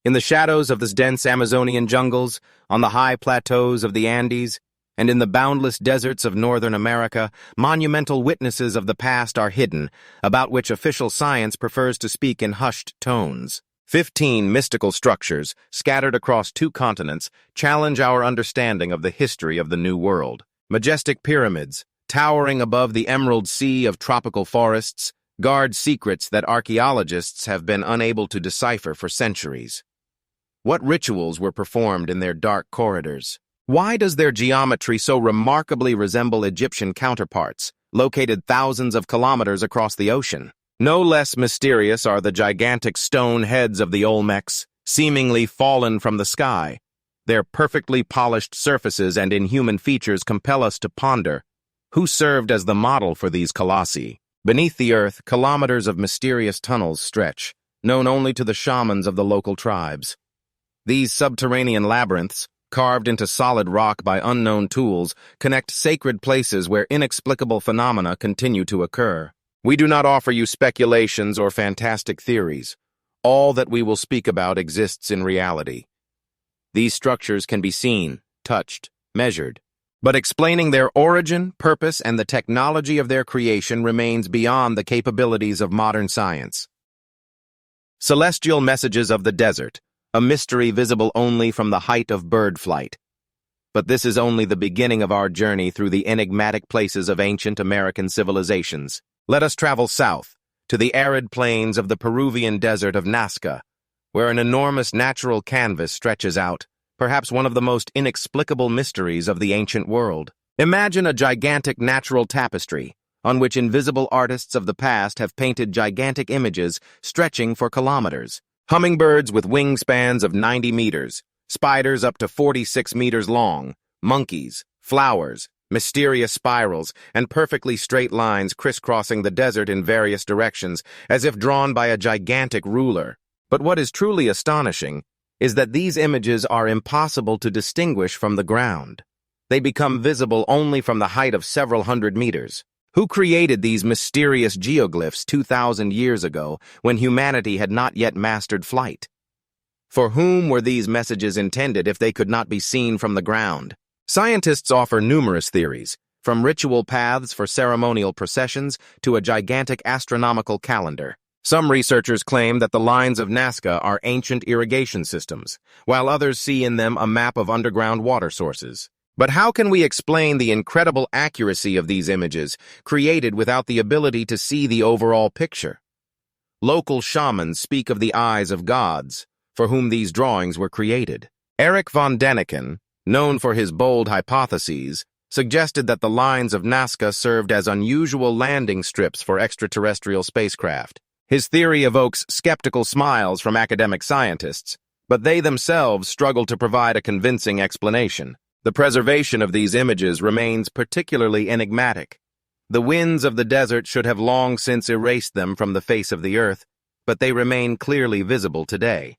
In the shadows of the dense Amazonian jungles, on the high plateaus of the Andes, and in the boundless deserts of Northern America, monumental witnesses of the past are hidden, about which official science prefers to speak in hushed tones. 15 mystical structures, scattered across 2 continents, challenge our understanding of the history of the New World. Majestic pyramids, towering above the emerald sea of tropical forests, guard secrets that archaeologists have been unable to decipher for centuries. What rituals were performed in their dark corridors? Why does their geometry so remarkably resemble Egyptian counterparts, located thousands of kilometers across the ocean? No less mysterious are the gigantic stone heads of the Olmecs, seemingly fallen from the sky. Their perfectly polished surfaces and inhuman features compel us to ponder, who served as the model for these colossi? Beneath the earth, kilometers of mysterious tunnels stretch, known only to the shamans of the local tribes. These subterranean labyrinths, carved into solid rock by unknown tools, connect sacred places where inexplicable phenomena continue to occur. We do not offer you speculations or fantastic theories. All that we will speak about exists in reality. These structures can be seen, touched, measured, but explaining their origin, purpose, and the technology of their creation remains beyond the capabilities of modern science. Celestial messages of the desert, a mystery visible only from the height of bird flight. But this is only the beginning of our journey through the enigmatic places of ancient American civilizations. Let us travel south, to the arid plains of the Peruvian desert of Nazca, where an enormous natural canvas stretches out, perhaps one of the most inexplicable mysteries of the ancient world. Imagine a gigantic natural tapestry, on which invisible artists of the past have painted gigantic images stretching for kilometers. Hummingbirds with wingspans of 90 meters, spiders up to 46 meters long, monkeys, flowers, mysterious spirals, and perfectly straight lines crisscrossing the desert in various directions, as if drawn by a gigantic ruler. But what is truly astonishing is that these images are impossible to distinguish from the ground. They become visible only from the height of several hundred meters. Who created these mysterious geoglyphs 2,000 years ago when humanity had not yet mastered flight? For whom were these messages intended if they could not be seen from the ground? Scientists offer numerous theories, from ritual paths for ceremonial processions to a gigantic astronomical calendar. Some researchers claim that the lines of Nazca are ancient irrigation systems, while others see in them a map of underground water sources. But how can we explain the incredible accuracy of these images, created without the ability to see the overall picture? Local shamans speak of the eyes of gods, for whom these drawings were created. Erich von Däniken, known for his bold hypotheses, suggested that the lines of Nazca served as unusual landing strips for extraterrestrial spacecraft. His theory evokes skeptical smiles from academic scientists, but they themselves struggle to provide a convincing explanation. The preservation of these images remains particularly enigmatic. The winds of the desert should have long since erased them from the face of the earth, but they remain clearly visible today.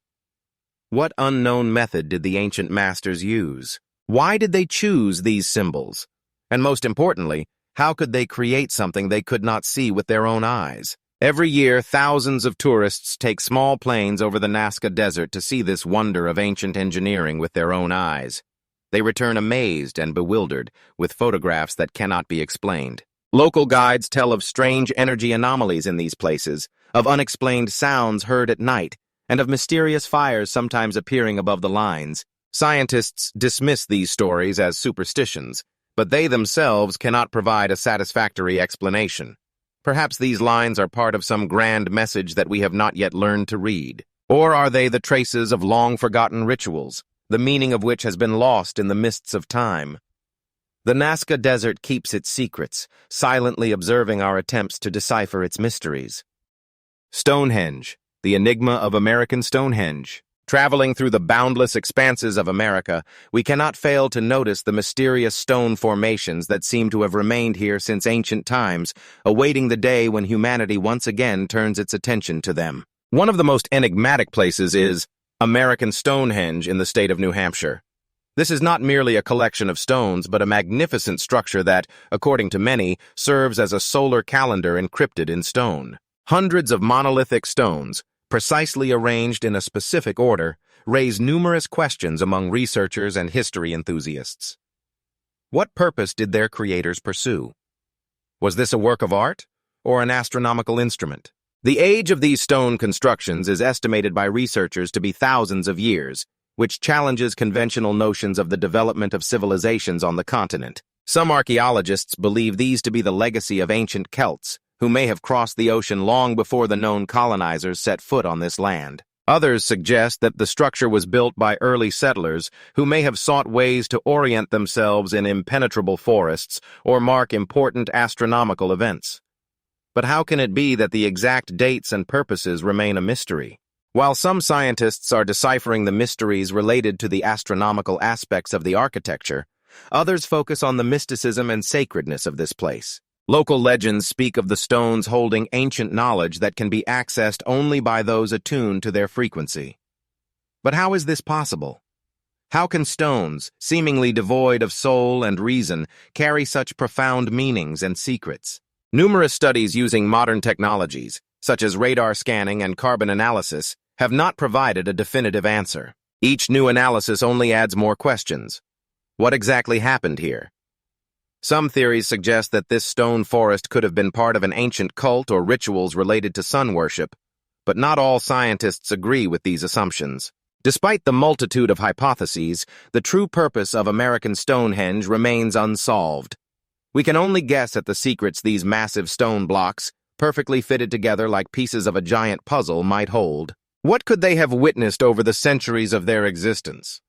What unknown method did the ancient masters use? Why did they choose these symbols? And most importantly, how could they create something they could not see with their own eyes? Every year, thousands of tourists take small planes over the Nazca Desert to see this wonder of ancient engineering with their own eyes. They return amazed and bewildered, with photographs that cannot be explained. Local guides tell of strange energy anomalies in these places, of unexplained sounds heard at night, and of mysterious fires sometimes appearing above the lines. Scientists dismiss these stories as superstitions, but they themselves cannot provide a satisfactory explanation. Perhaps these lines are part of some grand message that we have not yet learned to read. Or are they the traces of long-forgotten rituals, the meaning of which has been lost in the mists of time? The Nazca Desert keeps its secrets, silently observing our attempts to decipher its mysteries. Stonehenge, the enigma of American Stonehenge. Traveling through the boundless expanses of America, we cannot fail to notice the mysterious stone formations that seem to have remained here since ancient times, awaiting the day when humanity once again turns its attention to them. One of the most enigmatic places is American Stonehenge in the state of New Hampshire. This is not merely a collection of stones, but a magnificent structure that, according to many, serves as a solar calendar encrypted in stone. Hundreds of monolithic stones, precisely arranged in a specific order, raise numerous questions among researchers and history enthusiasts. What purpose did their creators pursue? Was this a work of art or an astronomical instrument? The age of these stone constructions is estimated by researchers to be thousands of years, which challenges conventional notions of the development of civilizations on the continent. Some archaeologists believe these to be the legacy of ancient Celts, who may have crossed the ocean long before the known colonizers set foot on this land. Others suggest that the structure was built by early settlers who may have sought ways to orient themselves in impenetrable forests or mark important astronomical events. But how can it be that the exact dates and purposes remain a mystery? While some scientists are deciphering the mysteries related to the astronomical aspects of the architecture, others focus on the mysticism and sacredness of this place. Local legends speak of the stones holding ancient knowledge that can be accessed only by those attuned to their frequency. But how is this possible? How can stones, seemingly devoid of soul and reason, carry such profound meanings and secrets? Numerous studies using modern technologies, such as radar scanning and carbon analysis, have not provided a definitive answer. Each new analysis only adds more questions. What exactly happened here? Some theories suggest that this stone forest could have been part of an ancient cult or rituals related to sun worship, but not all scientists agree with these assumptions. Despite the multitude of hypotheses, the true purpose of American Stonehenge remains unsolved. We can only guess at the secrets these massive stone blocks, perfectly fitted together like pieces of a giant puzzle, might hold. What could they have witnessed over the centuries of their existence?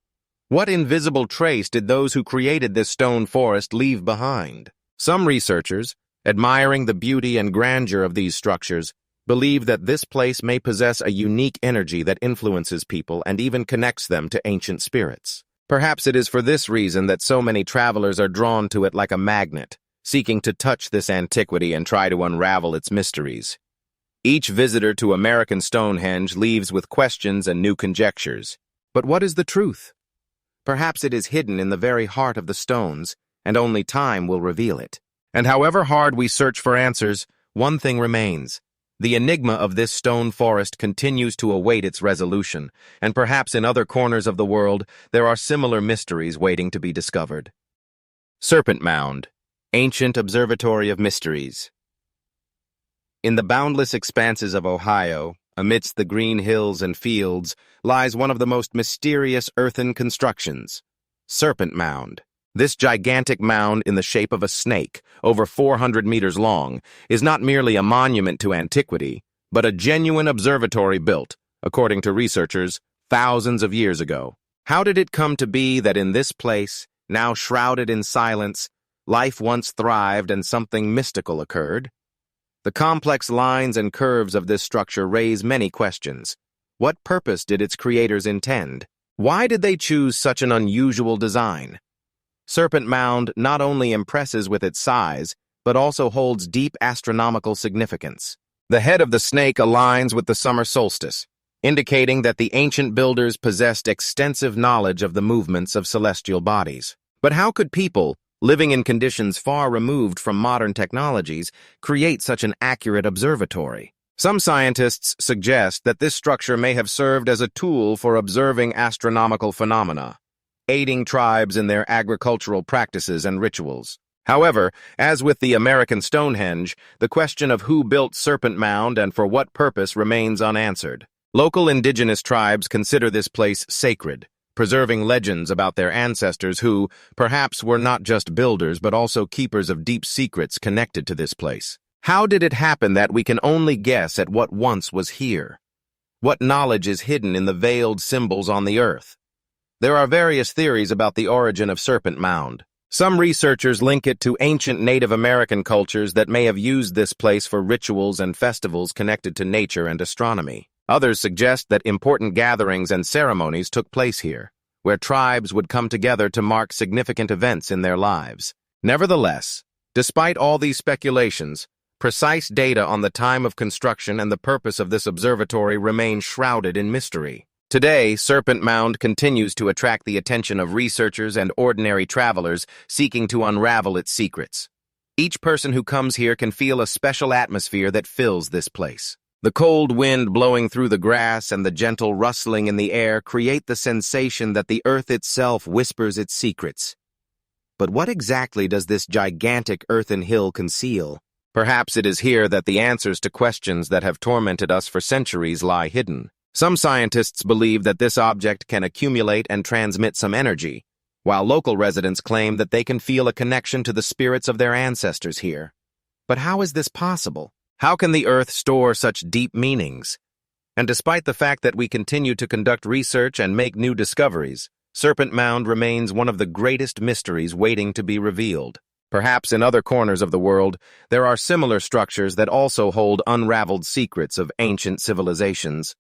What invisible trace did those who created this stone forest leave behind? Some researchers, admiring the beauty and grandeur of these structures, believe that this place may possess a unique energy that influences people and even connects them to ancient spirits. Perhaps it is for this reason that so many travelers are drawn to it like a magnet, seeking to touch this antiquity and try to unravel its mysteries. Each visitor to American Stonehenge leaves with questions and new conjectures. But what is the truth? Perhaps it is hidden in the very heart of the stones, and only time will reveal it. And however hard we search for answers, one thing remains. The enigma of this stone forest continues to await its resolution, and perhaps in other corners of the world there are similar mysteries waiting to be discovered. Serpent Mound, Ancient Observatory of Mysteries. In the boundless expanses of Ohio, amidst the green hills and fields, lies one of the most mysterious earthen constructions, Serpent Mound. This gigantic mound in the shape of a snake, over 400 meters long, is not merely a monument to antiquity, but a genuine observatory built, according to researchers, thousands of years ago. How did it come to be that in this place, now shrouded in silence, life once thrived and something mystical occurred? The complex lines and curves of this structure raise many questions. What purpose did its creators intend? Why did they choose such an unusual design? Serpent Mound not only impresses with its size, but also holds deep astronomical significance. The head of the snake aligns with the summer solstice, indicating that the ancient builders possessed extensive knowledge of the movements of celestial bodies. But how could people, living in conditions far removed from modern technologies, create such an accurate observatory? Some scientists suggest that this structure may have served as a tool for observing astronomical phenomena, aiding tribes in their agricultural practices and rituals. However, as with the American Stonehenge, the question of who built Serpent Mound and for what purpose remains unanswered. Local indigenous tribes consider this place sacred, preserving legends about their ancestors who, perhaps, were not just builders but also keepers of deep secrets connected to this place. How did it happen that we can only guess at what once was here? What knowledge is hidden in the veiled symbols on the earth? There are various theories about the origin of Serpent Mound. Some researchers link it to ancient Native American cultures that may have used this place for rituals and festivals connected to nature and astronomy. Others suggest that important gatherings and ceremonies took place here, where tribes would come together to mark significant events in their lives. Nevertheless, despite all these speculations, precise data on the time of construction and the purpose of this observatory remain shrouded in mystery. Today, Serpent Mound continues to attract the attention of researchers and ordinary travelers seeking to unravel its secrets. Each person who comes here can feel a special atmosphere that fills this place. The cold wind blowing through the grass and the gentle rustling in the air create the sensation that the earth itself whispers its secrets. But what exactly does this gigantic earthen hill conceal? Perhaps it is here that the answers to questions that have tormented us for centuries lie hidden. Some scientists believe that this object can accumulate and transmit some energy, while local residents claim that they can feel a connection to the spirits of their ancestors here. But how is this possible? How can the earth store such deep meanings? And despite the fact that we continue to conduct research and make new discoveries, Serpent Mound remains one of the greatest mysteries waiting to be revealed. Perhaps in other corners of the world, there are similar structures that also hold unraveled secrets of ancient civilizations.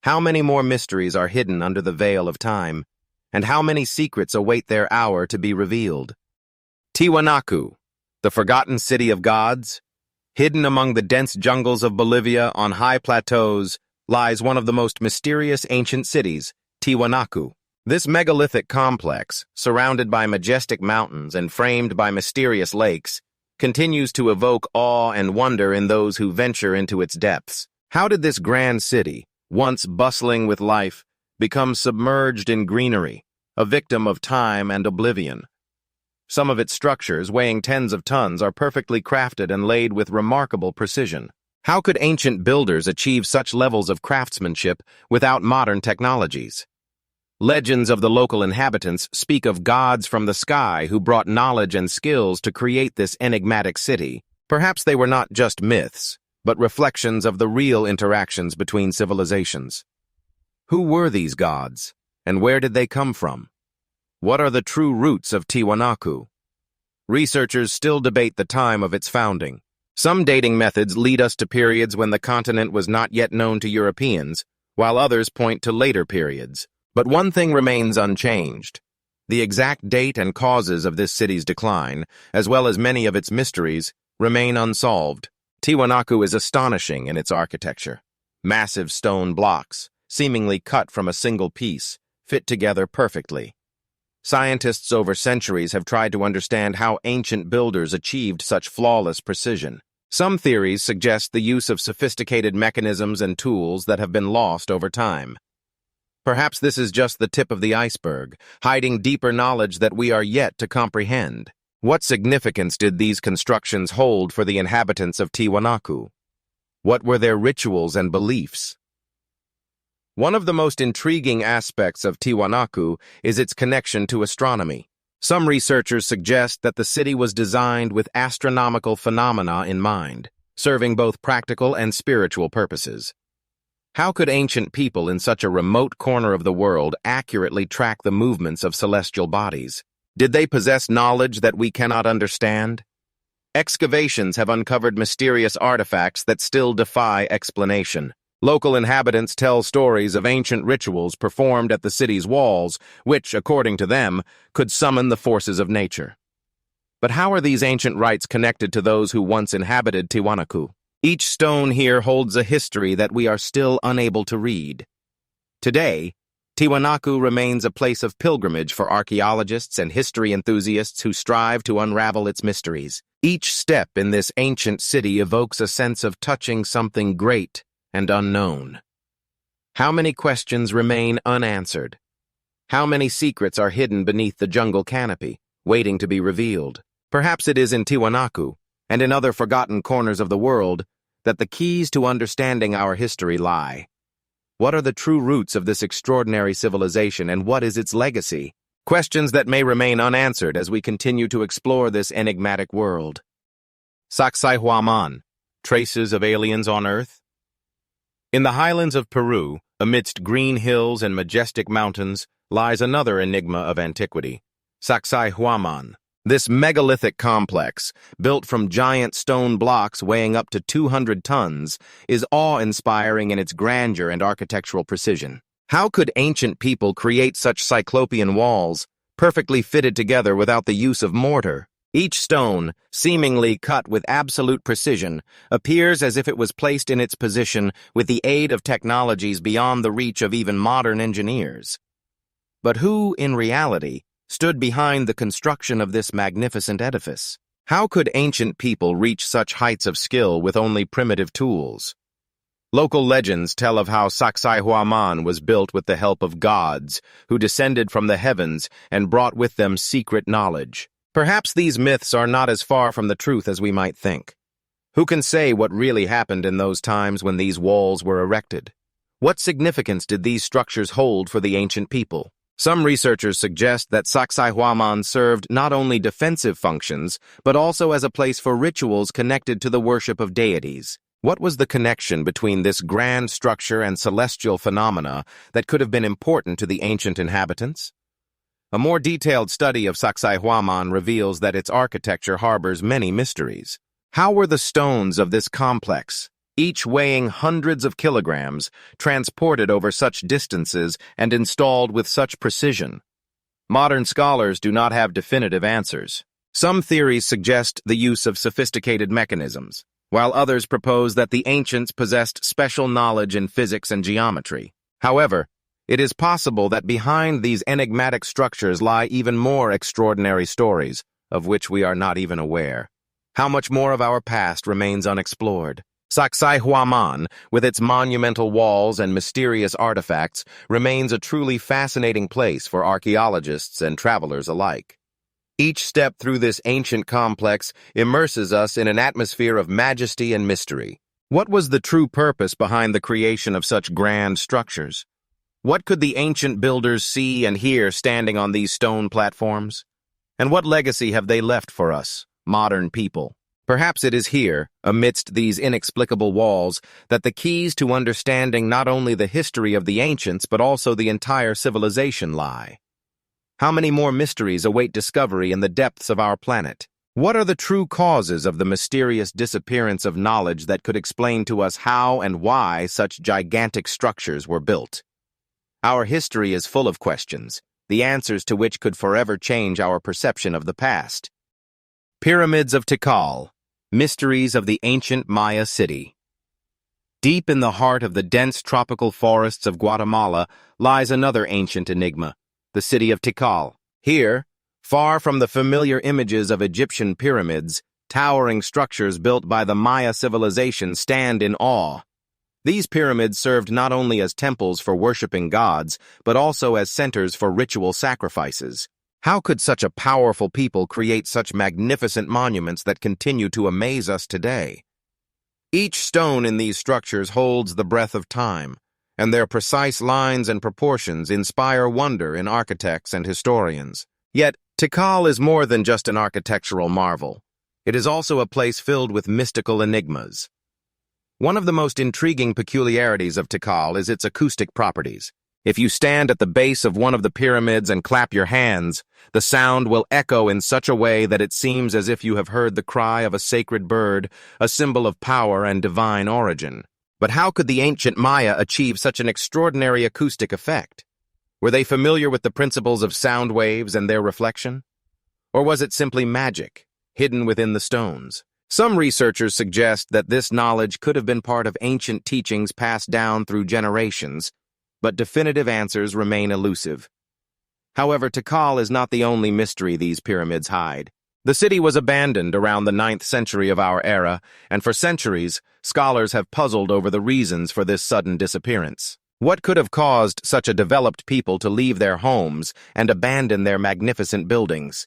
How many more mysteries are hidden under the veil of time, and how many secrets await their hour to be revealed? Tiwanaku, the forgotten city of gods, hidden among the dense jungles of Bolivia on high plateaus, lies one of the most mysterious ancient cities, Tiwanaku. This megalithic complex, surrounded by majestic mountains and framed by mysterious lakes, continues to evoke awe and wonder in those who venture into its depths. How did this grand city, once bustling with life, become submerged in greenery, a victim of time and oblivion? Some of its structures, weighing tens of tons, are perfectly crafted and laid with remarkable precision. How could ancient builders achieve such levels of craftsmanship without modern technologies? Legends of the local inhabitants speak of gods from the sky who brought knowledge and skills to create this enigmatic city. Perhaps they were not just myths, but reflections of the real interactions between civilizations. Who were these gods, and where did they come from? What are the true roots of Tiwanaku? Researchers still debate the time of its founding. Some dating methods lead us to periods when the continent was not yet known to Europeans, while others point to later periods. But one thing remains unchanged. The exact date and causes of this city's decline, as well as many of its mysteries, remain unsolved. Tiwanaku is astonishing in its architecture. Massive stone blocks, seemingly cut from a single piece, fit together perfectly. Scientists over centuries have tried to understand how ancient builders achieved such flawless precision. Some theories suggest the use of sophisticated mechanisms and tools that have been lost over time. Perhaps this is just the tip of the iceberg, hiding deeper knowledge that we are yet to comprehend. What significance did these constructions hold for the inhabitants of Tiwanaku? What were their rituals and beliefs? One of the most intriguing aspects of Tiwanaku is its connection to astronomy. Some researchers suggest that the city was designed with astronomical phenomena in mind, serving both practical and spiritual purposes. How could ancient people in such a remote corner of the world accurately track the movements of celestial bodies? Did they possess knowledge that we cannot understand? Excavations have uncovered mysterious artifacts that still defy explanation. Local inhabitants tell stories of ancient rituals performed at the city's walls, which, according to them, could summon the forces of nature. But how are these ancient rites connected to those who once inhabited Tiwanaku? Each stone here holds a history that we are still unable to read. Today, Tiwanaku remains a place of pilgrimage for archaeologists and history enthusiasts who strive to unravel its mysteries. Each step in this ancient city evokes a sense of touching something great and unknown. How many questions remain unanswered? How many secrets are hidden beneath the jungle canopy, waiting to be revealed? Perhaps it is in Tiwanaku, and in other forgotten corners of the world, that the keys to understanding our history lie. What are the true roots of this extraordinary civilization, and what is its legacy? Questions that may remain unanswered as we continue to explore this enigmatic world. Sacsayhuaman, traces of aliens on Earth? In the highlands of Peru, amidst green hills and majestic mountains, lies another enigma of antiquity, Sacsayhuaman. This megalithic complex, built from giant stone blocks weighing up to 200 tons, is awe-inspiring in its grandeur and architectural precision. How could ancient people create such cyclopean walls, perfectly fitted together without the use of mortar? Each stone, seemingly cut with absolute precision, appears as if it was placed in its position with the aid of technologies beyond the reach of even modern engineers. But who, in reality, stood behind the construction of this magnificent edifice? How could ancient people reach such heights of skill with only primitive tools? Local legends tell of how Sacsayhuaman was built with the help of gods, who descended from the heavens and brought with them secret knowledge. Perhaps these myths are not as far from the truth as we might think. Who can say what really happened in those times when these walls were erected? What significance did these structures hold for the ancient people? Some researchers suggest that Sacsayhuaman served not only defensive functions, but also as a place for rituals connected to the worship of deities. What was the connection between this grand structure and celestial phenomena that could have been important to the ancient inhabitants? A more detailed study of Sacsayhuaman reveals that its architecture harbors many mysteries. How were the stones of this complex, each weighing hundreds of kilograms, transported over such distances and installed with such precision? Modern scholars do not have definitive answers. Some theories suggest the use of sophisticated mechanisms, while others propose that the ancients possessed special knowledge in physics and geometry. However, it is possible that behind these enigmatic structures lie even more extraordinary stories, of which we are not even aware. How much more of our past remains unexplored? Sacsayhuaman, with its monumental walls and mysterious artifacts, remains a truly fascinating place for archaeologists and travelers alike. Each step through this ancient complex immerses us in an atmosphere of majesty and mystery. What was the true purpose behind the creation of such grand structures? What could the ancient builders see and hear standing on these stone platforms? And what legacy have they left for us, modern people? Perhaps it is here, amidst these inexplicable walls, that the keys to understanding not only the history of the ancients but also the entire civilization lie. How many more mysteries await discovery in the depths of our planet? What are the true causes of the mysterious disappearance of knowledge that could explain to us how and why such gigantic structures were built? Our history is full of questions, the answers to which could forever change our perception of the past. Pyramids of Tikal, Mysteries of the Ancient Maya City. Deep in the heart of the dense tropical forests of Guatemala lies another ancient enigma, the city of Tikal. Here, far from the familiar images of Egyptian pyramids, towering structures built by the Maya civilization stand in awe. These pyramids served not only as temples for worshipping gods, but also as centers for ritual sacrifices. How could such a powerful people create such magnificent monuments that continue to amaze us today? Each stone in these structures holds the breath of time, and their precise lines and proportions inspire wonder in architects and historians. Yet, Tikal is more than just an architectural marvel. It is also a place filled with mystical enigmas. One of the most intriguing peculiarities of Tikal is its acoustic properties. If you stand at the base of one of the pyramids and clap your hands, the sound will echo in such a way that it seems as if you have heard the cry of a sacred bird, a symbol of power and divine origin. But how could the ancient Maya achieve such an extraordinary acoustic effect? Were they familiar with the principles of sound waves and their reflection? Or was it simply magic, hidden within the stones? Some researchers suggest that this knowledge could have been part of ancient teachings passed down through generations, but definitive answers remain elusive. However, Tikal is not the only mystery these pyramids hide. The city was abandoned around the 9th century of our era, and for centuries, scholars have puzzled over the reasons for this sudden disappearance. What could have caused such a developed people to leave their homes and abandon their magnificent buildings?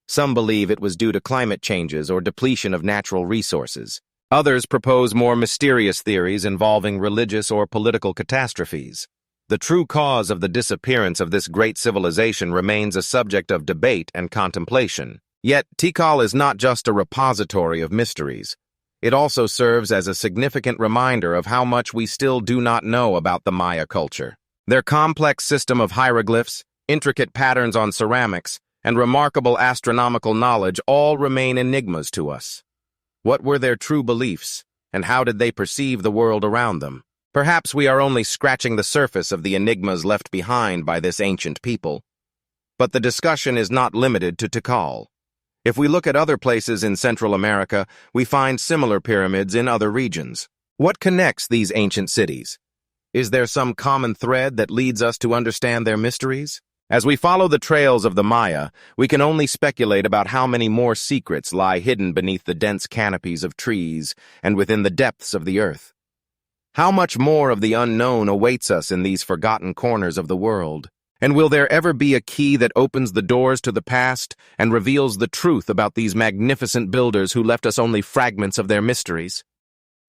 Some believe it was due to climate changes or depletion of natural resources. Others propose more mysterious theories involving religious or political catastrophes. The true cause of the disappearance of this great civilization remains a subject of debate and contemplation. Yet, Tikal is not just a repository of mysteries. It also serves as a significant reminder of how much we still do not know about the Maya culture. Their complex system of hieroglyphs, intricate patterns on ceramics, and remarkable astronomical knowledge all remain enigmas to us. What were their true beliefs, and how did they perceive the world around them? Perhaps we are only scratching the surface of the enigmas left behind by this ancient people. But the discussion is not limited to Tikal. If we look at other places in Central America, we find similar pyramids in other regions. What connects these ancient cities? Is there some common thread that leads us to understand their mysteries? As we follow the trails of the Maya, we can only speculate about how many more secrets lie hidden beneath the dense canopies of trees and within the depths of the earth. How much more of the unknown awaits us in these forgotten corners of the world? And will there ever be a key that opens the doors to the past and reveals the truth about these magnificent builders who left us only fragments of their mysteries?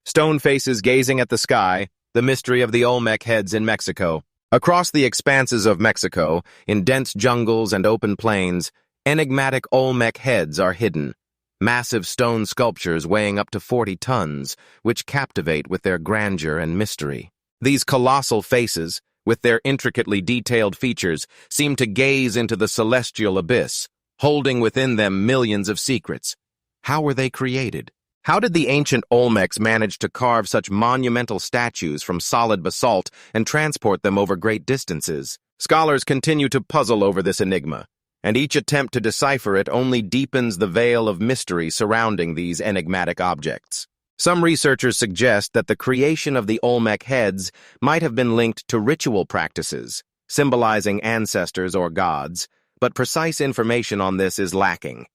Stone faces gazing at the sky, the mystery of the Olmec heads in Mexico. Across the expanses of Mexico, in dense jungles and open plains, enigmatic Olmec heads are hidden. Massive stone sculptures weighing up to 40 tons, which captivate with their grandeur and mystery. These colossal faces, with their intricately detailed features, seem to gaze into the celestial abyss, holding within them millions of secrets. How were they created? How did the ancient Olmecs manage to carve such monumental statues from solid basalt and transport them over great distances? Scholars continue to puzzle over this enigma, and each attempt to decipher it only deepens the veil of mystery surrounding these enigmatic objects. Some researchers suggest that the creation of the Olmec heads might have been linked to ritual practices, symbolizing ancestors or gods, but precise information on this is lacking.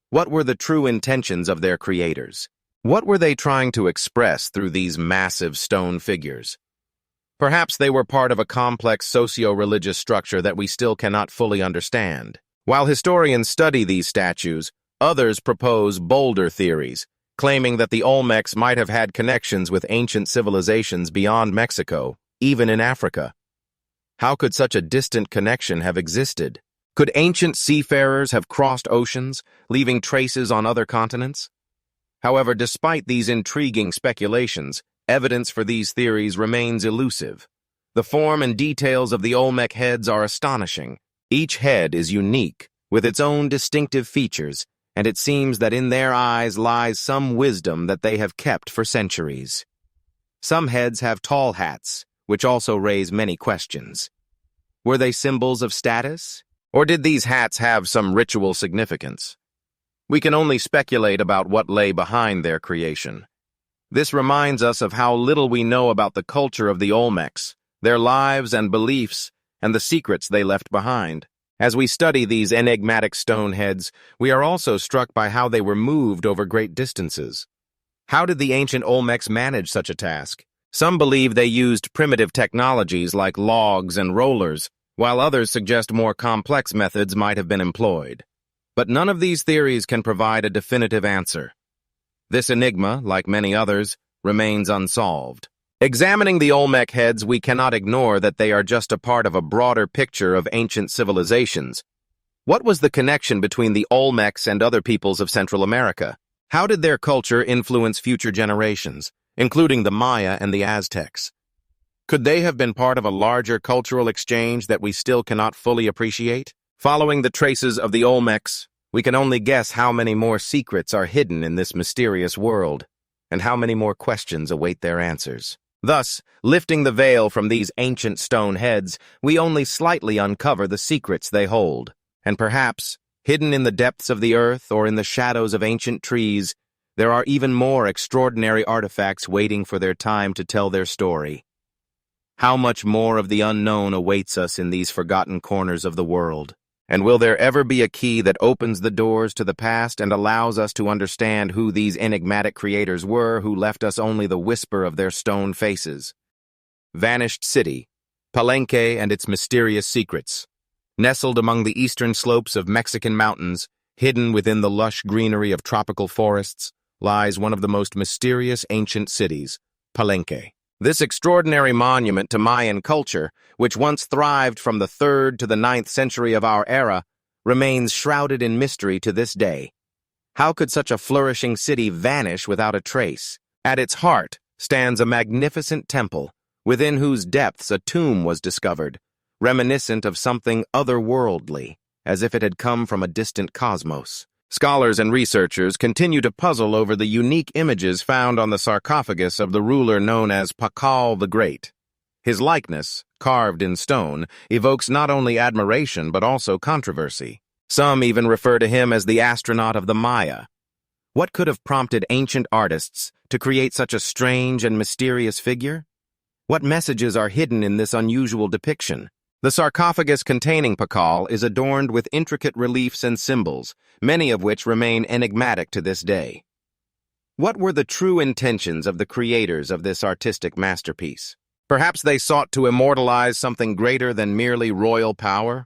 What were the true intentions of their creators? What were they trying to express through these massive stone figures? Perhaps they were part of a complex socio-religious structure that we still cannot fully understand. While historians study these statues, others propose bolder theories, claiming that the Olmecs might have had connections with ancient civilizations beyond Mexico, even in Africa. How could such a distant connection have existed? Could ancient seafarers have crossed oceans, leaving traces on other continents? However, despite these intriguing speculations, evidence for these theories remains elusive. The form and details of the Olmec heads are astonishing. Each head is unique, with its own distinctive features, and it seems that in their eyes lies some wisdom that they have kept for centuries. Some heads have tall hats, which also raise many questions. Were they symbols of status? Or did these hats have some ritual significance? We can only speculate about what lay behind their creation. This reminds us of how little we know about the culture of the Olmecs, their lives and beliefs, and the secrets they left behind. As we study these enigmatic stone heads, we are also struck by how they were moved over great distances. How did the ancient Olmecs manage such a task? Some believe they used primitive technologies like logs and rollers, while others suggest more complex methods might have been employed. But none of these theories can provide a definitive answer. This enigma, like many others, remains unsolved. Examining the Olmec heads, we cannot ignore that they are just a part of a broader picture of ancient civilizations. What was the connection between the Olmecs and other peoples of Central America? How did their culture influence future generations, including the Maya and the Aztecs? Could they have been part of a larger cultural exchange that we still cannot fully appreciate? Following the traces of the Olmecs, we can only guess how many more secrets are hidden in this mysterious world, and how many more questions await their answers. Thus, lifting the veil from these ancient stone heads, we only slightly uncover the secrets they hold. And perhaps, hidden in the depths of the earth or in the shadows of ancient trees, there are even more extraordinary artifacts waiting for their time to tell their story. How much more of the unknown awaits us in these forgotten corners of the world? And will there ever be a key that opens the doors to the past and allows us to understand who these enigmatic creators were who left us only the whisper of their stone faces? Vanished City, Palenque and its mysterious secrets. Nestled among the eastern slopes of Mexican mountains, hidden within the lush greenery of tropical forests, lies one of the most mysterious ancient cities, Palenque. This extraordinary monument to Mayan culture, which once thrived from the 3rd to the 9th century of our era, remains shrouded in mystery to this day. How could such a flourishing city vanish without a trace? At its heart stands a magnificent temple, within whose depths a tomb was discovered, reminiscent of something otherworldly, as if it had come from a distant cosmos. Scholars and researchers continue to puzzle over the unique images found on the sarcophagus of the ruler known as Tikal the Great. His likeness, carved in stone, evokes not only admiration but also controversy. Some even refer to him as the astronaut of the Maya. What could have prompted ancient artists to create such a strange and mysterious figure? What messages are hidden in this unusual depiction? The sarcophagus containing Tikal is adorned with intricate reliefs and symbols, many of which remain enigmatic to this day. What were the true intentions of the creators of this artistic masterpiece? Perhaps they sought to immortalize something greater than merely royal power?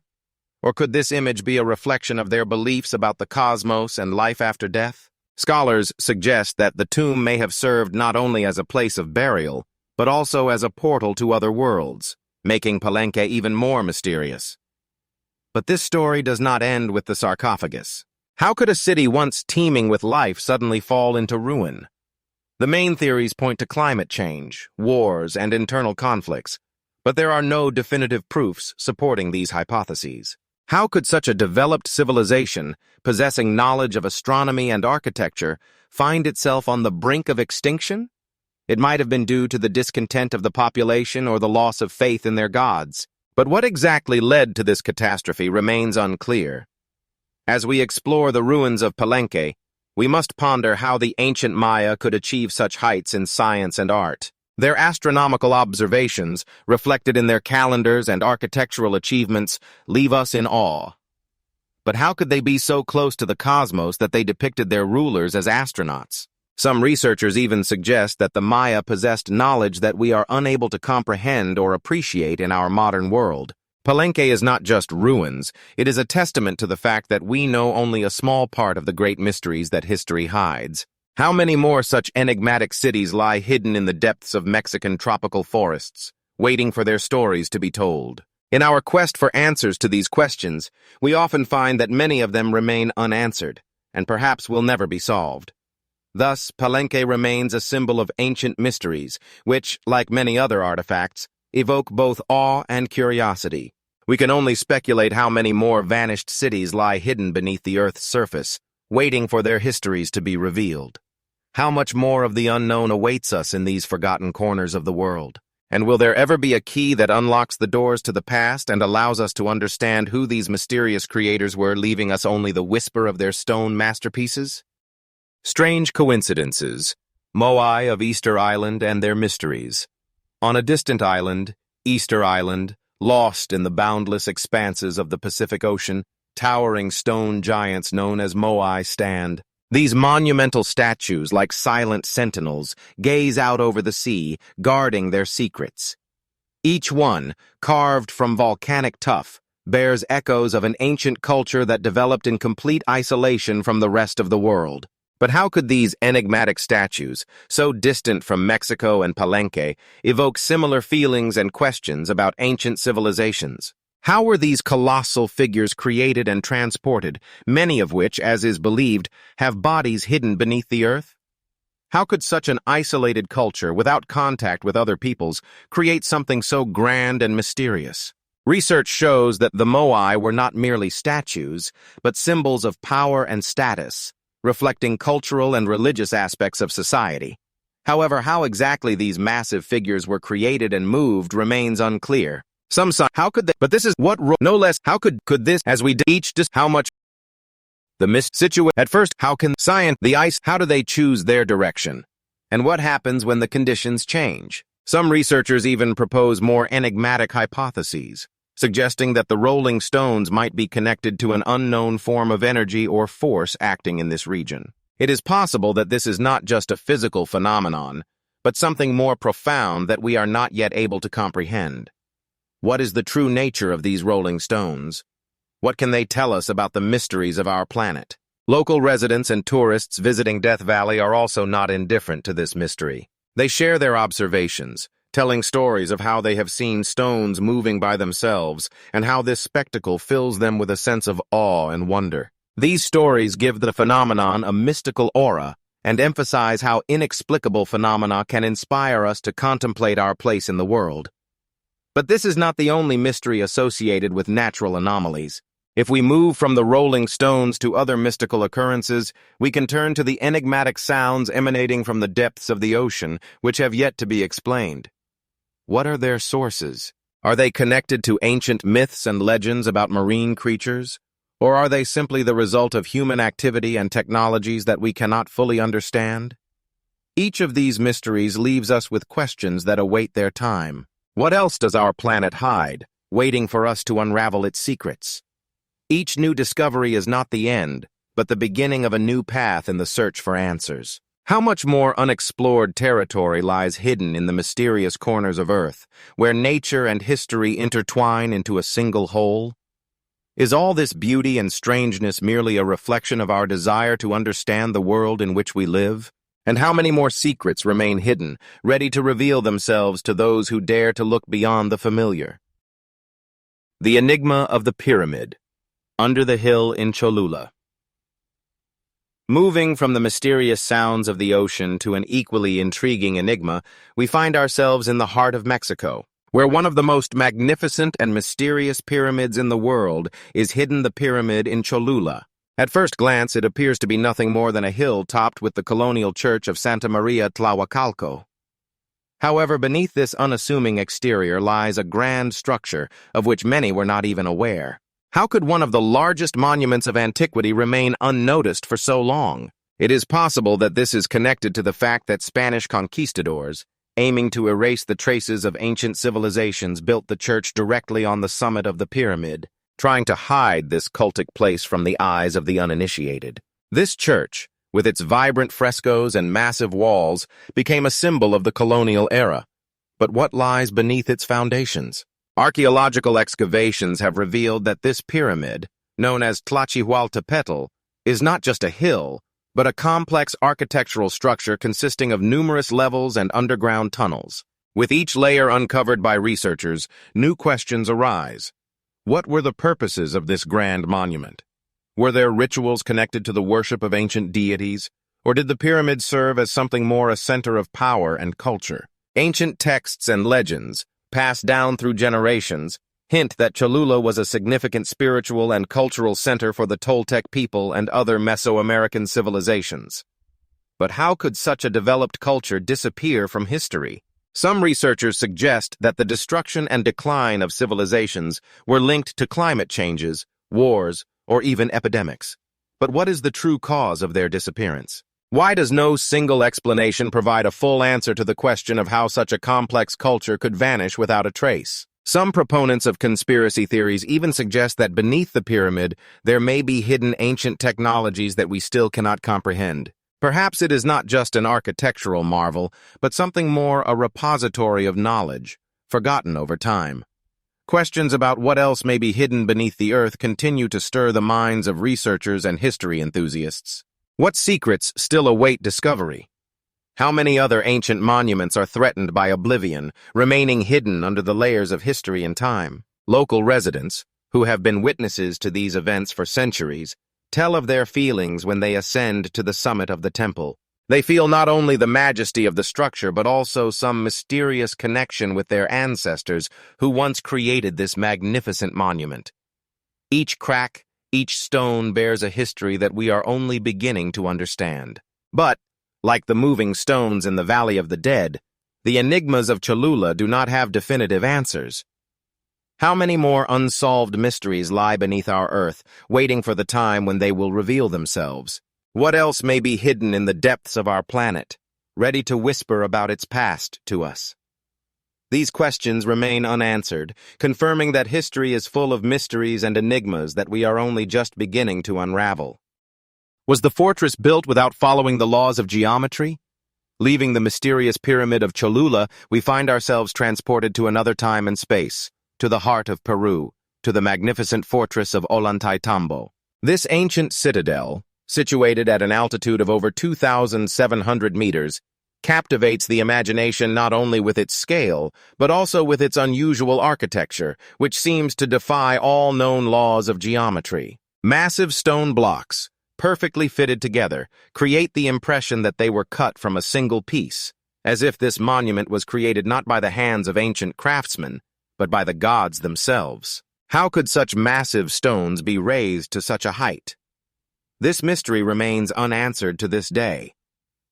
Or could this image be a reflection of their beliefs about the cosmos and life after death? Scholars suggest that the tomb may have served not only as a place of burial, but also as a portal to other worlds, making Palenque even more mysterious. But this story does not end with the sarcophagus. How could a city once teeming with life suddenly fall into ruin? The main theories point to climate change, wars, and internal conflicts, but there are no definitive proofs supporting these hypotheses. How could such a developed civilization, possessing knowledge of astronomy and architecture, find itself on the brink of extinction? It might have been due to the discontent of the population or the loss of faith in their gods. But what exactly led to this catastrophe remains unclear. As we explore the ruins of Palenque, we must ponder how the ancient Maya could achieve such heights in science and art. Their astronomical observations, reflected in their calendars and architectural achievements, leave us in awe. But how could they be so close to the cosmos that they depicted their rulers as astronauts? Some researchers even suggest that the Maya possessed knowledge that we are unable to comprehend or appreciate in our modern world. Palenque is not just ruins, it is a testament to the fact that we know only a small part of the great mysteries that history hides. How many more such enigmatic cities lie hidden in the depths of Mexican tropical forests, waiting for their stories to be told? In our quest for answers to these questions, we often find that many of them remain unanswered, and perhaps will never be solved. Thus, Palenque remains a symbol of ancient mysteries, which, like many other artifacts, evoke both awe and curiosity. We can only speculate how many more vanished cities lie hidden beneath the Earth's surface, waiting for their histories to be revealed. How much more of the unknown awaits us in these forgotten corners of the world? And will there ever be a key that unlocks the doors to the past and allows us to understand who these mysterious creators were, leaving us only the whisper of their stone masterpieces? Strange coincidences, Moai of Easter Island and their mysteries. On a distant island, Easter Island, lost in the boundless expanses of the Pacific Ocean, towering stone giants known as Moai stand. These monumental statues, like silent sentinels, gaze out over the sea, guarding their secrets. Each one, carved from volcanic tuff, bears echoes of an ancient culture that developed in complete isolation from the rest of the world. But how could these enigmatic statues, so distant from Mexico and Palenque, evoke similar feelings and questions about ancient civilizations? How were these colossal figures created and transported, many of which, as is believed, have bodies hidden beneath the earth? How could such an isolated culture, without contact with other peoples, create something so grand and mysterious? Research shows that the Moai were not merely statues, but symbols of power and status, reflecting cultural and religious aspects of society. However, how exactly these massive figures were created and moved remains unclear. Some say, how could they, but this is what, no less, how could this, as we each just how much the situation. At first, how can science, the ice, how do they choose their direction? And what happens when the conditions change? Some researchers even propose more enigmatic hypotheses, suggesting that the rolling stones might be connected to an unknown form of energy or force acting in this region. It is possible that this is not just a physical phenomenon, but something more profound that we are not yet able to comprehend. What is the true nature of these rolling stones? What can they tell us about the mysteries of our planet? Local residents and tourists visiting Death Valley are also not indifferent to this mystery. They share their observations, telling stories of how they have seen stones moving by themselves and how this spectacle fills them with a sense of awe and wonder. These stories give the phenomenon a mystical aura and emphasize how inexplicable phenomena can inspire us to contemplate our place in the world. But this is not the only mystery associated with natural anomalies. If we move from the rolling stones to other mystical occurrences, we can turn to the enigmatic sounds emanating from the depths of the ocean, which have yet to be explained. What are their sources? Are they connected to ancient myths and legends about marine creatures? Or are they simply the result of human activity and technologies that we cannot fully understand? Each of these mysteries leaves us with questions that await their time. What else does our planet hide, waiting for us to unravel its secrets? Each new discovery is not the end, but the beginning of a new path in the search for answers. How much more unexplored territory lies hidden in the mysterious corners of Earth, where nature and history intertwine into a single whole? Is all this beauty and strangeness merely a reflection of our desire to understand the world in which we live? And how many more secrets remain hidden, ready to reveal themselves to those who dare to look beyond the familiar? The Enigma of the Pyramid, under the hill in Cholula. Moving from the mysterious sounds of the ocean to an equally intriguing enigma, we find ourselves in the heart of Mexico, where one of the most magnificent and mysterious pyramids in the world is hidden, the pyramid in Cholula. At first glance, it appears to be nothing more than a hill topped with the colonial church of Santa Maria Tlahuacalco. However, beneath this unassuming exterior lies a grand structure of which many were not even aware. How could one of the largest monuments of antiquity remain unnoticed for so long? It is possible that this is connected to the fact that Spanish conquistadors, aiming to erase the traces of ancient civilizations, built the church directly on the summit of the pyramid, trying to hide this cultic place from the eyes of the uninitiated. This church, with its vibrant frescoes and massive walls, became a symbol of the colonial era. But what lies beneath its foundations? Archaeological excavations have revealed that this pyramid, known as Tlachihualtepetl, is not just a hill, but a complex architectural structure consisting of numerous levels and underground tunnels. With each layer uncovered by researchers, new questions arise. What were the purposes of this grand monument? Were there rituals connected to the worship of ancient deities, or did the pyramid serve as something more, a center of power and culture? Ancient texts and legends, passed down through generations, hint that Cholula was a significant spiritual and cultural center for the Toltec people and other Mesoamerican civilizations. But how could such a developed culture disappear from history? Some researchers suggest that the destruction and decline of civilizations were linked to climate changes, wars, or even epidemics. But what is the true cause of their disappearance? Why does no single explanation provide a full answer to the question of how such a complex culture could vanish without a trace? Some proponents of conspiracy theories even suggest that beneath the pyramid there may be hidden ancient technologies that we still cannot comprehend. Perhaps it is not just an architectural marvel, but something more, a repository of knowledge, forgotten over time. Questions about what else may be hidden beneath the earth continue to stir the minds of researchers and history enthusiasts. What secrets still await discovery? How many other ancient monuments are threatened by oblivion, remaining hidden under the layers of history and time? Local residents, who have been witnesses to these events for centuries, tell of their feelings when they ascend to the summit of the temple. They feel not only the majesty of the structure, but also some mysterious connection with their ancestors who once created this magnificent monument. Each crack, each stone bears a history that we are only beginning to understand. But, like the moving stones in the Valley of the Dead, the enigmas of Cholula do not have definitive answers. How many more unsolved mysteries lie beneath our earth, waiting for the time when they will reveal themselves? What else may be hidden in the depths of our planet, ready to whisper about its past to us? These questions remain unanswered, confirming that history is full of mysteries and enigmas that we are only just beginning to unravel. Was the fortress built without following the laws of geometry? Leaving the mysterious pyramid of Cholula, we find ourselves transported to another time and space, to the heart of Peru, to the magnificent fortress of Ollantaytambo. This ancient citadel, situated at an altitude of over 2,700 meters, captivates the imagination not only with its scale, but also with its unusual architecture, which seems to defy all known laws of geometry. Massive stone blocks, perfectly fitted together, create the impression that they were cut from a single piece, as if this monument was created not by the hands of ancient craftsmen, but by the gods themselves. How could such massive stones be raised to such a height? This mystery remains unanswered to this day.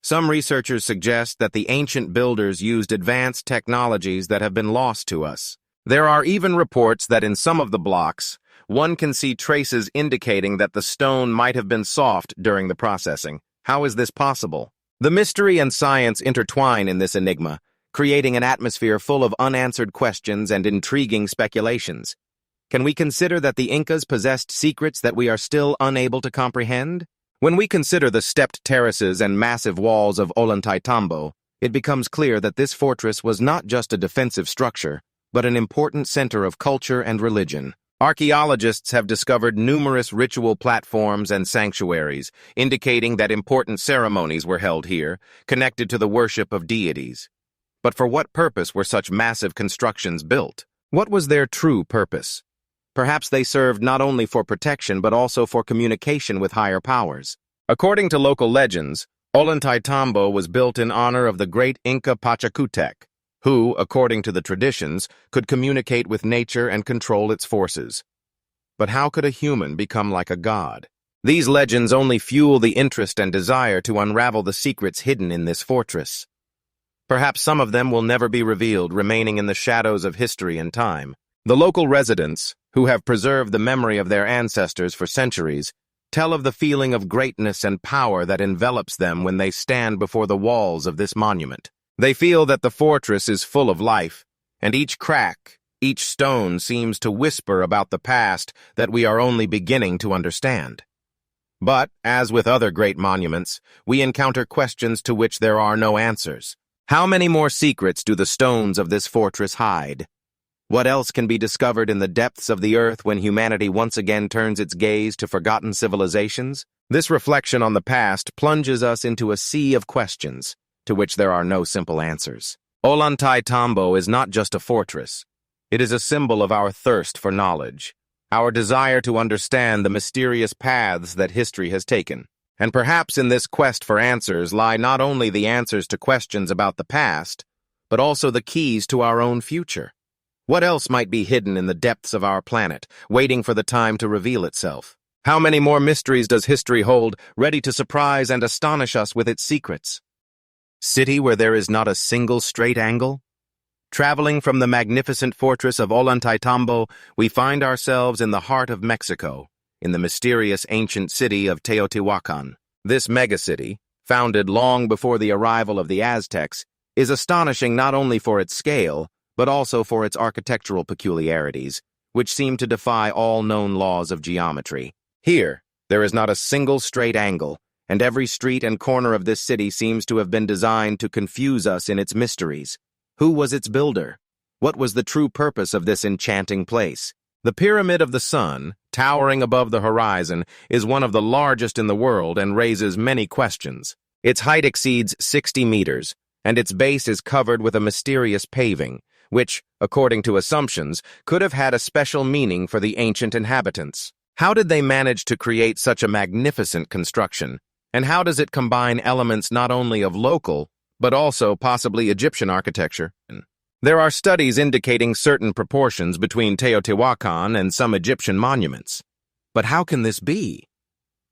Some researchers suggest that the ancient builders used advanced technologies that have been lost to us. There are even reports that in some of the blocks, one can see traces indicating that the stone might have been soft during the processing. How is this possible? The mystery and science intertwine in this enigma, creating an atmosphere full of unanswered questions and intriguing speculations. Can we consider that the Incas possessed secrets that we are still unable to comprehend? When we consider the stepped terraces and massive walls of Ollantaytambo, it becomes clear that this fortress was not just a defensive structure, but an important center of culture and religion. Archaeologists have discovered numerous ritual platforms and sanctuaries, indicating that important ceremonies were held here, connected to the worship of deities. But for what purpose were such massive constructions built? What was their true purpose? Perhaps they served not only for protection but also for communication with higher powers. According to local legends, Ollantaytambo was built in honor of the great Inca Pachacutec, who, according to the traditions, could communicate with nature and control its forces. But how could a human become like a god? These legends only fuel the interest and desire to unravel the secrets hidden in this fortress. Perhaps some of them will never be revealed, remaining in the shadows of history and time. The local residents, who have preserved the memory of their ancestors for centuries, tell of the feeling of greatness and power that envelops them when they stand before the walls of this monument. They feel that the fortress is full of life, and each crack, each stone seems to whisper about the past that we are only beginning to understand. But, as with other great monuments, we encounter questions to which there are no answers. How many more secrets do the stones of this fortress hide? What else can be discovered in the depths of the earth when humanity once again turns its gaze to forgotten civilizations? This reflection on the past plunges us into a sea of questions, to which there are no simple answers. Ollantaytambo is not just a fortress. It is a symbol of our thirst for knowledge, our desire to understand the mysterious paths that history has taken. And perhaps in this quest for answers lie not only the answers to questions about the past, but also the keys to our own future. What else might be hidden in the depths of our planet, waiting for the time to reveal itself? How many more mysteries does history hold, ready to surprise and astonish us with its secrets? City where there is not a single straight angle? Traveling from the magnificent fortress of Ollantaytambo, we find ourselves in the heart of Mexico, in the mysterious ancient city of Teotihuacan. This megacity, founded long before the arrival of the Aztecs, is astonishing not only for its scale, but also for its architectural peculiarities, which seem to defy all known laws of geometry. Here, there is not a single straight angle, and every street and corner of this city seems to have been designed to confuse us in its mysteries. Who was its builder? What was the true purpose of this enchanting place? The Pyramid of the Sun, towering above the horizon, is one of the largest in the world and raises many questions. Its height exceeds 60 meters, and its base is covered with a mysterious paving, which, according to assumptions, could have had a special meaning for the ancient inhabitants. How did they manage to create such a magnificent construction? And how does it combine elements not only of local, but also possibly Egyptian architecture? There are studies indicating certain proportions between Teotihuacan and some Egyptian monuments. But how can this be?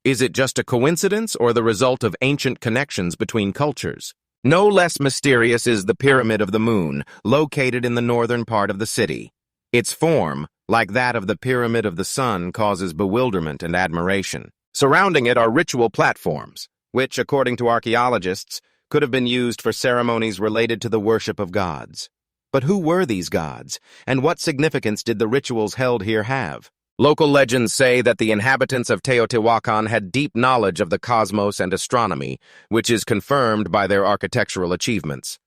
Is it just a coincidence or the result of ancient connections between cultures? No less mysterious is the Pyramid of the Moon, located in the northern part of the city. Its form, like that of the Pyramid of the Sun, causes bewilderment and admiration. Surrounding it are ritual platforms, which, according to archaeologists, could have been used for ceremonies related to the worship of gods. But who were these gods, and what significance did the rituals held here have? Local legends say that the inhabitants of Teotihuacan had deep knowledge of the cosmos and astronomy, which is confirmed by their architectural achievements.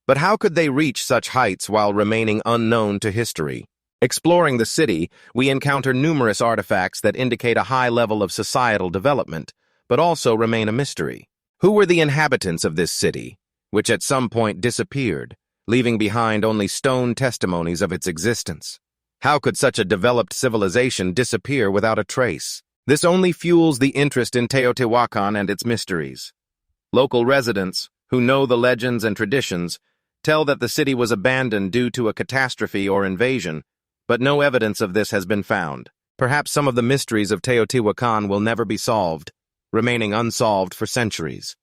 But how could they reach such heights while remaining unknown to history? Exploring the city, we encounter numerous artifacts that indicate a high level of societal development, but also remain a mystery. Who were the inhabitants of this city, which at some point disappeared, leaving behind only stone testimonies of its existence? How could such a developed civilization disappear without a trace? This only fuels the interest in Teotihuacan and its mysteries. Local residents, who know the legends and traditions, tell that the city was abandoned due to a catastrophe or invasion, but no evidence of this has been found. Perhaps some of the mysteries of Teotihuacan will never be solved, remaining unsolved for centuries.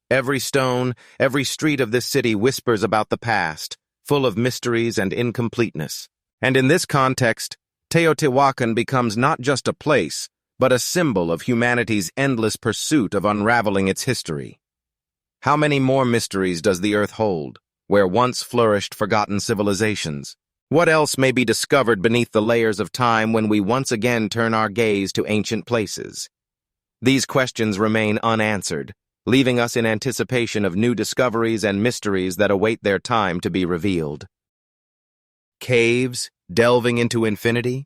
Every stone, every street of this city whispers about the past, full of mysteries and incompleteness. And in this context, Teotihuacan becomes not just a place, but a symbol of humanity's endless pursuit of unraveling its history. How many more mysteries does the earth hold, where once flourished forgotten civilizations? What else may be discovered beneath the layers of time when we once again turn our gaze to ancient places? These questions remain unanswered, leaving us in anticipation of new discoveries and mysteries that await their time to be revealed. Caves, delving into infinity?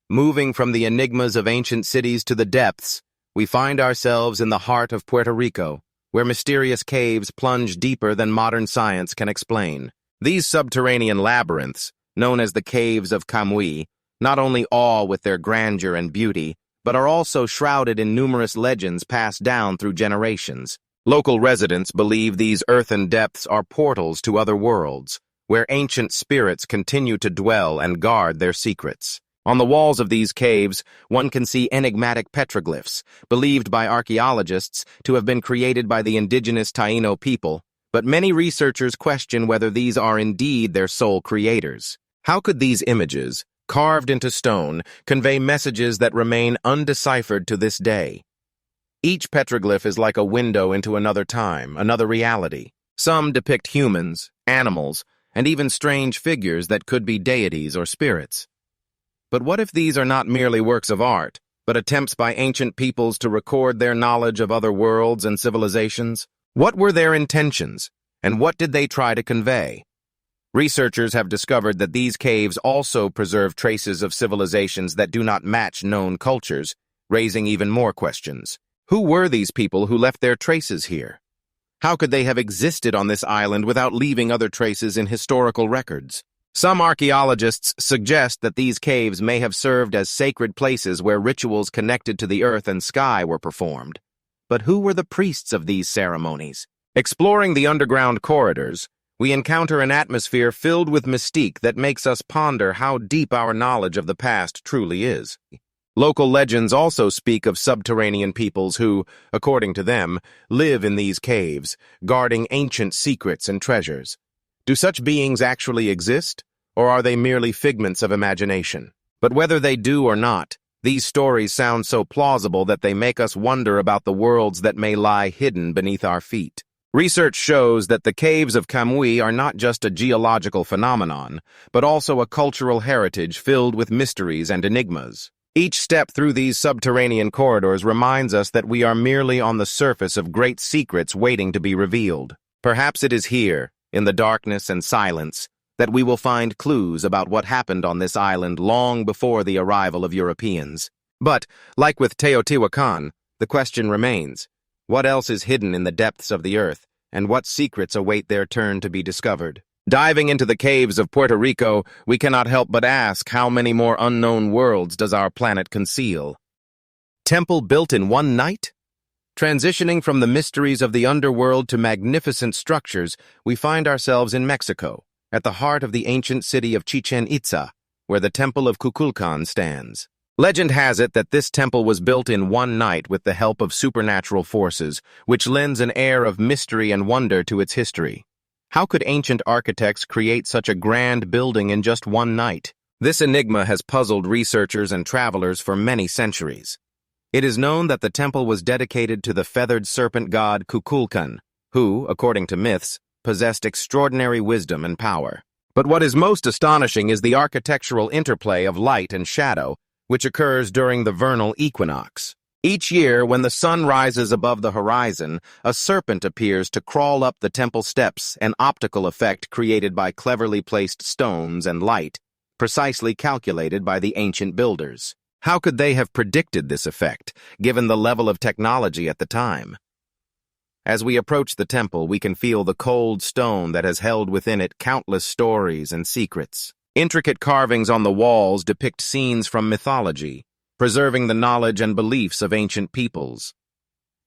Moving from the enigmas of ancient cities to the depths, we find ourselves in the heart of Puerto Rico, where mysterious caves plunge deeper than modern science can explain. These subterranean labyrinths, known as the Caves of Camuy, not only awe with their grandeur and beauty, but are also shrouded in numerous legends passed down through generations. Local residents believe these earthen depths are portals to other worlds, where ancient spirits continue to dwell and guard their secrets. On the walls of these caves, one can see enigmatic petroglyphs, believed by archaeologists to have been created by the indigenous Taino people, but many researchers question whether these are indeed their sole creators. How could these images, carved into stone, convey messages that remain undeciphered to this day? Each petroglyph is like a window into another time, another reality. Some depict humans, animals, and even strange figures that could be deities or spirits. But what if these are not merely works of art, but attempts by ancient peoples to record their knowledge of other worlds and civilizations? What were their intentions, and what did they try to convey? Researchers have discovered that these caves also preserve traces of civilizations that do not match known cultures, raising even more questions. Who were these people who left their traces here? How could they have existed on this island without leaving other traces in historical records? Some archaeologists suggest that these caves may have served as sacred places where rituals connected to the earth and sky were performed. But who were the priests of these ceremonies? Exploring the underground corridors, we encounter an atmosphere filled with mystique that makes us ponder how deep our knowledge of the past truly is. Local legends also speak of subterranean peoples who, according to them, live in these caves, guarding ancient secrets and treasures. Do such beings actually exist, or are they merely figments of imagination? But whether they do or not, these stories sound so plausible that they make us wonder about the worlds that may lie hidden beneath our feet. Research shows that the caves of Camuy are not just a geological phenomenon, but also a cultural heritage filled with mysteries and enigmas. Each step through these subterranean corridors reminds us that we are merely on the surface of great secrets waiting to be revealed. Perhaps it is here, in the darkness and silence, that we will find clues about what happened on this island long before the arrival of Europeans. But, like with Teotihuacan, the question remains, what else is hidden in the depths of the earth, and what secrets await their turn to be discovered? Diving into the caves of Puerto Rico, we cannot help but ask how many more unknown worlds does our planet conceal? Temple built in one night? Transitioning from the mysteries of the underworld to magnificent structures, we find ourselves in Mexico, at the heart of the ancient city of Chichen Itza, where the Temple of Kukulkan stands. Legend has it that this temple was built in one night with the help of supernatural forces, which lends an air of mystery and wonder to its history. How could ancient architects create such a grand building in just one night? This enigma has puzzled researchers and travelers for many centuries. It is known that the temple was dedicated to the feathered serpent god Kukulkan, who, according to myths, possessed extraordinary wisdom and power. But what is most astonishing is the architectural interplay of light and shadow, which occurs during the vernal equinox. Each year, when the sun rises above the horizon, a serpent appears to crawl up the temple steps, an optical effect created by cleverly placed stones and light, precisely calculated by the ancient builders. How could they have predicted this effect, given the level of technology at the time? As we approach the temple, we can feel the cold stone that has held within it countless stories and secrets. Intricate carvings on the walls depict scenes from mythology, preserving the knowledge and beliefs of ancient peoples.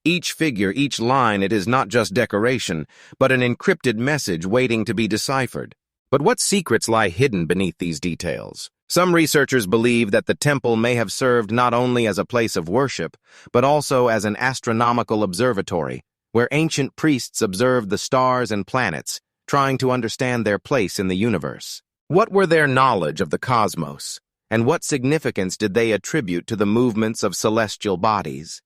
Each figure, each line, it is not just decoration, but an encrypted message waiting to be deciphered. But what secrets lie hidden beneath these details? Some researchers believe that the temple may have served not only as a place of worship, but also as an astronomical observatory, where ancient priests observed the stars and planets, trying to understand their place in the universe. What were their knowledge of the cosmos, and what significance did they attribute to the movements of celestial bodies?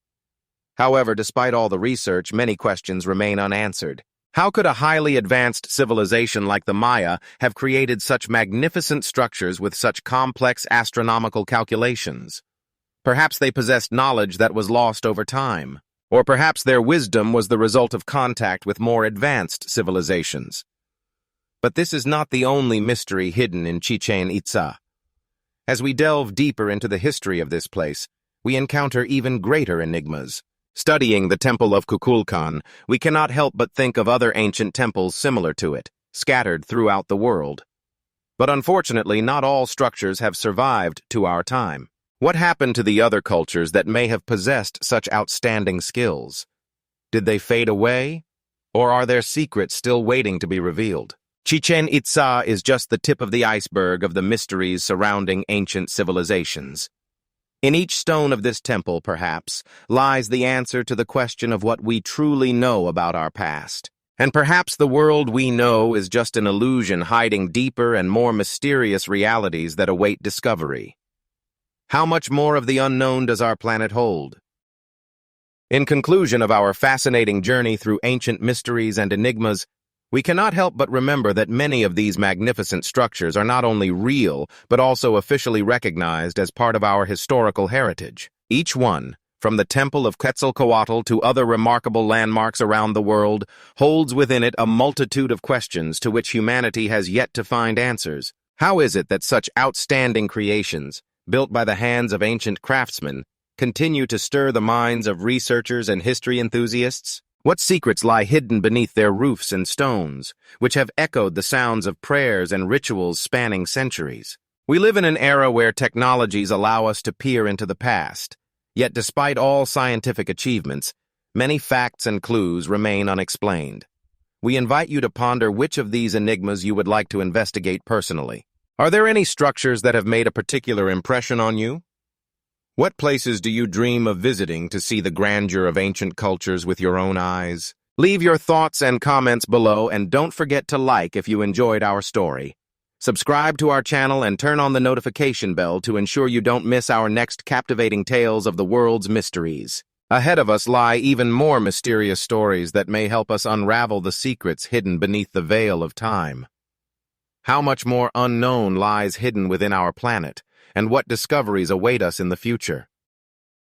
However, despite all the research, many questions remain unanswered. How could a highly advanced civilization like the Maya have created such magnificent structures with such complex astronomical calculations? Perhaps they possessed knowledge that was lost over time. Or perhaps their wisdom was the result of contact with more advanced civilizations. But this is not the only mystery hidden in Chichen Itza. As we delve deeper into the history of this place, we encounter even greater enigmas. Studying the Temple of Kukulkan, we cannot help but think of other ancient temples similar to it, scattered throughout the world. But unfortunately, not all structures have survived to our time. What happened to the other cultures that may have possessed such outstanding skills? Did they fade away? Or are their secrets still waiting to be revealed? Chichen Itza is just the tip of the iceberg of the mysteries surrounding ancient civilizations. In each stone of this temple, perhaps, lies the answer to the question of what we truly know about our past. And perhaps the world we know is just an illusion hiding deeper and more mysterious realities that await discovery. How much more of the unknown does our planet hold? In conclusion of our fascinating journey through ancient mysteries and enigmas, we cannot help but remember that many of these magnificent structures are not only real, but also officially recognized as part of our historical heritage. Each one, from the Temple of Quetzalcoatl to other remarkable landmarks around the world, holds within it a multitude of questions to which humanity has yet to find answers. How is it that such outstanding creations, built by the hands of ancient craftsmen, continue to stir the minds of researchers and history enthusiasts? What secrets lie hidden beneath their roofs and stones, which have echoed the sounds of prayers and rituals spanning centuries? We live in an era where technologies allow us to peer into the past, yet despite all scientific achievements, many facts and clues remain unexplained. We invite you to ponder which of these enigmas you would like to investigate personally. Are there any structures that have made a particular impression on you? What places do you dream of visiting to see the grandeur of ancient cultures with your own eyes? Leave your thoughts and comments below, and don't forget to like if you enjoyed our story. Subscribe to our channel and turn on the notification bell to ensure you don't miss our next captivating tales of the world's mysteries. Ahead of us lie even more mysterious stories that may help us unravel the secrets hidden beneath the veil of time. How much more unknown lies hidden within our planet, and what discoveries await us in the future?